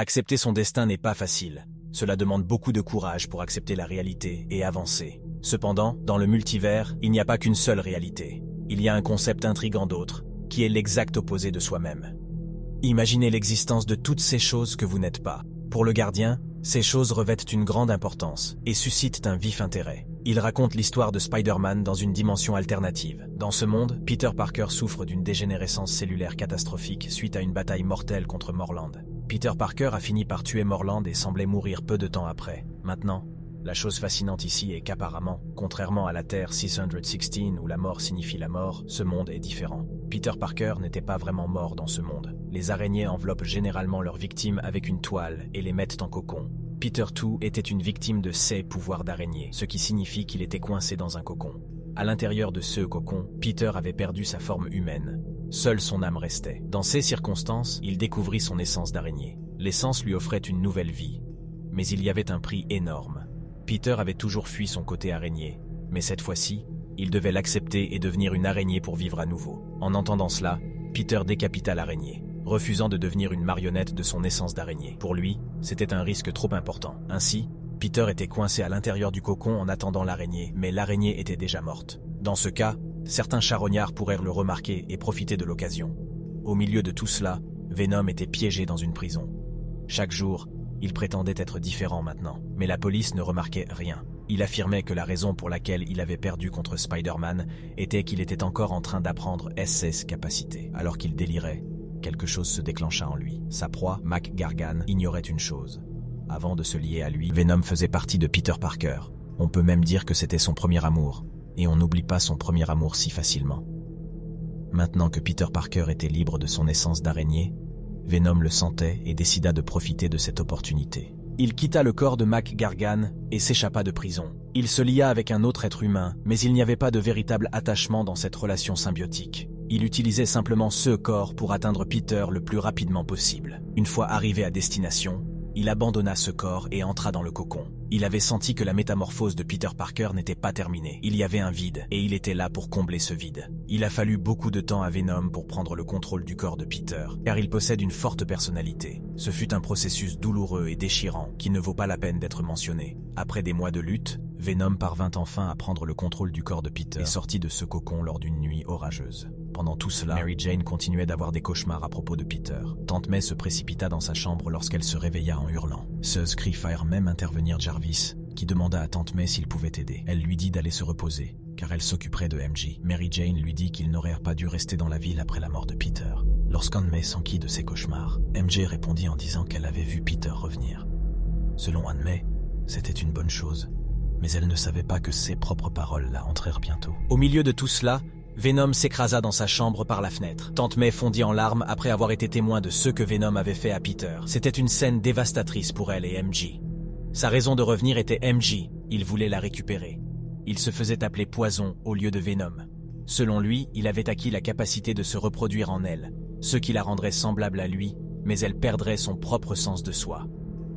Accepter son destin n'est pas facile. Cela demande beaucoup de courage pour accepter la réalité et avancer. Cependant, dans le multivers, il n'y a pas qu'une seule réalité. Il y a un concept intrigant d'autre, qui est l'exact opposé de soi-même. Imaginez l'existence de toutes ces choses que vous n'êtes pas. Pour le gardien, ces choses revêtent une grande importance et suscitent un vif intérêt. Il raconte l'histoire de Spider-Man dans une dimension alternative. Dans ce monde, Peter Parker souffre d'une dégénérescence cellulaire catastrophique suite à une bataille mortelle contre Morland. Peter Parker a fini par tuer Morland et semblait mourir peu de temps après. Maintenant, la chose fascinante ici est qu'apparemment, contrairement à la Terre 616 où la mort signifie la mort, ce monde est différent. Peter Parker n'était pas vraiment mort dans ce monde. Les araignées enveloppent généralement leurs victimes avec une toile et les mettent en cocon. Peter 2 était une victime de ces pouvoirs d'araignée, ce qui signifie qu'il était coincé dans un cocon. À l'intérieur de ce cocon, Peter avait perdu sa forme humaine. Seule son âme restait. Dans ces circonstances, il découvrit son essence d'araignée. L'essence lui offrait une nouvelle vie. Mais il y avait un prix énorme. Peter avait toujours fui son côté araignée, mais cette fois-ci, il devait l'accepter et devenir une araignée pour vivre à nouveau. En entendant cela, Peter décapita l'araignée, refusant de devenir une marionnette de son essence d'araignée. Pour lui, c'était un risque trop important. Ainsi, Peter était coincé à l'intérieur du cocon en attendant l'araignée, mais l'araignée était déjà morte. Dans ce cas, certains charognards pourraient le remarquer et profiter de l'occasion. Au milieu de tout cela, Venom était piégé dans une prison. Chaque jour, il prétendait être différent maintenant, mais la police ne remarquait rien. Il affirmait que la raison pour laquelle il avait perdu contre Spider-Man était qu'il était encore en train d'apprendre ses capacités. Alors qu'il délirait, quelque chose se déclencha en lui. Sa proie, Mac Gargan, ignorait une chose. Avant de se lier à lui, Venom faisait partie de Peter Parker. On peut même dire que c'était son premier amour, et on n'oublie pas son premier amour si facilement. Maintenant que Peter Parker était libre de son essence d'araignée, Venom le sentait et décida de profiter de cette opportunité. Il quitta le corps de Mac Gargan et s'échappa de prison. Il se lia avec un autre être humain, mais il n'y avait pas de véritable attachement dans cette relation symbiotique. Il utilisait simplement ce corps pour atteindre Peter le plus rapidement possible. Une fois arrivé à destination, il abandonna ce corps et entra dans le cocon. Il avait senti que la métamorphose de Peter Parker n'était pas terminée. Il y avait un vide, et il était là pour combler ce vide. Il a fallu beaucoup de temps à Venom pour prendre le contrôle du corps de Peter, car il possède une forte personnalité. Ce fut un processus douloureux et déchirant, qui ne vaut pas la peine d'être mentionné. Après des mois de lutte, Venom parvint enfin à prendre le contrôle du corps de Peter et sortit de ce cocon lors d'une nuit orageuse. Pendant tout cela, Mary Jane continuait d'avoir des cauchemars à propos de Peter. Tante May se précipita dans sa chambre lorsqu'elle se réveilla en hurlant. Seuls firent même intervenir Jarvis, qui demanda à Tante May s'il pouvait aider. Elle lui dit d'aller se reposer, car elle s'occuperait de MJ. Mary Jane lui dit qu'il n'aurait pas dû rester dans la ville après la mort de Peter. Lorsqu'Aunt May s'enquit de ses cauchemars, MJ répondit en disant qu'elle avait vu Peter revenir. Selon Aunt May, c'était une bonne chose, mais elle ne savait pas que ses propres paroles la hanteront bientôt. Au milieu de tout cela, Venom s'écrasa dans sa chambre par la fenêtre. Tante May fondit en larmes après avoir été témoin de ce que Venom avait fait à Peter. C'était une scène dévastatrice pour elle et MJ. Sa raison de revenir était MJ, il voulait la récupérer. Il se faisait appeler Poison au lieu de Venom. Selon lui, il avait acquis la capacité de se reproduire en elle, ce qui la rendrait semblable à lui, mais elle perdrait son propre sens de soi.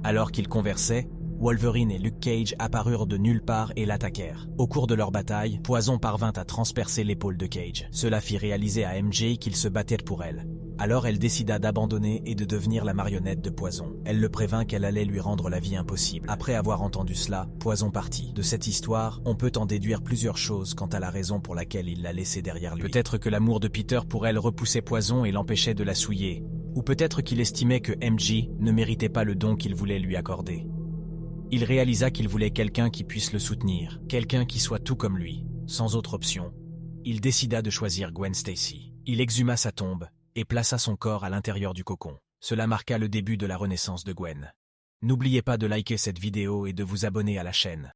Alors qu'ils conversaient, Wolverine et Luke Cage apparurent de nulle part et l'attaquèrent. Au cours de leur bataille, Poison parvint à transpercer l'épaule de Cage. Cela fit réaliser à MJ qu'il se battait pour elle. Alors elle décida d'abandonner et de devenir la marionnette de Poison. Elle le prévint qu'elle allait lui rendre la vie impossible. Après avoir entendu cela, Poison partit. De cette histoire, on peut en déduire plusieurs choses quant à la raison pour laquelle il l'a laissée derrière lui. Peut-être que l'amour de Peter pour elle repoussait Poison et l'empêchait de la souiller. Ou peut-être qu'il estimait que MJ ne méritait pas le don qu'il voulait lui accorder. Il réalisa qu'il voulait quelqu'un qui puisse le soutenir, quelqu'un qui soit tout comme lui, sans autre option. Il décida de choisir Gwen Stacy. Il exhuma sa tombe et plaça son corps à l'intérieur du cocon. Cela marqua le début de la renaissance de Gwen. N'oubliez pas de liker cette vidéo et de vous abonner à la chaîne.